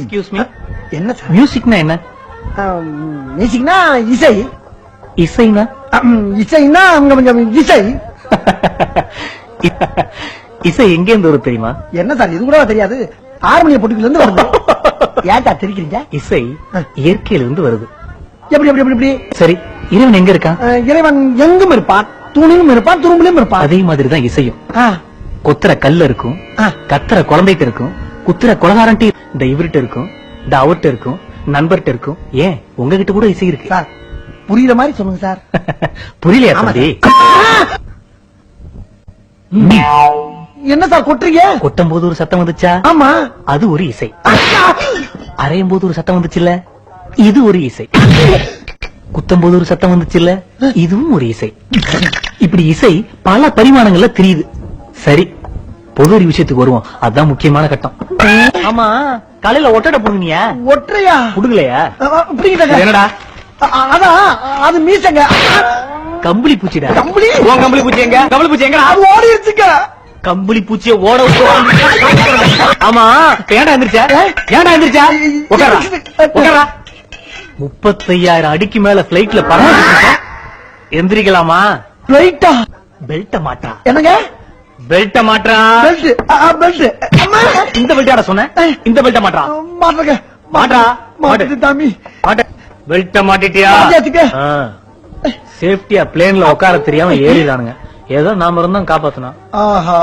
Excuse me, என்ன sir? மியூசிக்னா என்ன? மியூசிக்னா இசை. இசைனா? இசைன்னா கொஞ்சம் இசை. இசை எங்க இருந்து வருது தெரியுமா? என்ன சார் இது கூட தெரியாது? ஹார்மோனிய பொட்டுக்குல இருந்து வருது. ஏன்டா தெரிக்கிறீங்க? இசை இயற்கையில இருந்து வருது. எப்படி எப்படி எப்படி? சரி, இறைவன் எங்க இருக்கான்? இறைவன் எங்கும் இருப்பான், தூணிலும் இருப்பான், துரும்பிலும் இருப்பான். அதே மாதிரிதான் இசையும். ஆ, கொத்துற கல்ல இருக்கும், கத்துற குழந்தைக்கு இருக்கும், குத்துற கொலகாரன்ட்டி இந்த இவர்கிட்ட இருக்கும், இந்த அவர்கிட்ட இருக்கும், நண்பர்கிட்ட இருக்கும். ஏன் உங்ககிட்ட கூட இசை இருக்கு. சார் புரியுற மாதிரி சொல்லுங்க சார். புரியலையா தம்பி? என்ன சார் கொட்டுறீங்க? கொட்டும் போது ஒரு சத்தம் வந்துச்சா? ஆமா, அது ஒரு இசை. அரையும் போது ஒரு சத்தம் வந்துச்சுல்ல, இது ஒரு இசை. குத்தும் போது ஒரு சத்தம் வந்துச்சுல்ல, இதுவும் ஒரு இசை. இப்படி இசை பல பரிமாணங்கள்ல தெரியுது. சரி, பொது ஒரு விஷயத்துக்கு வருவோம். அதுதான் முக்கியமான கட்டம். ஆமா, காலையில ஒட்டடை புடுங்கிய? ஒற்றையா புடுங்கலையா? என்னடா? அதான் அது மீசங்க. கம்பளி பூச்சிடா. கம்பளி? உன் கம்பளி பூச்சி எங்க? கம்பளி பூச்சி எங்க? அது ஓடிடுச்சுங்க. கம்பளி பூச்சிய ஓட ஆமா, ஏன்டா எந்திரிச்சா? ஏன்டா எந்திரிச்சா? உட்காரா உட்காரா. 35,000 அடிக்கு மேல பிளைட்ல பறந்து எந்திரிக்கலாமா? லைட்டா பெல்ட்ட மாட்டா. என்னங்க? பெல்ட்ட மாட்டா. Belt belt. இந்த பெல்ட்டாட சொன்னேன், இந்த பெல்ட்ட மாட்டா. மாட்டுங்க. மாட்டா. மாட்டு தாமி. மாட்ட. பெல்ட்ட மாட்டிட்டியா? சேஃப்டியா பிளேன்ல உட்கார தெரியாம ஏறிதானுங்க. ஏதோ நாம இருந்தோம் காப்பாத்தணும். ஆஹா.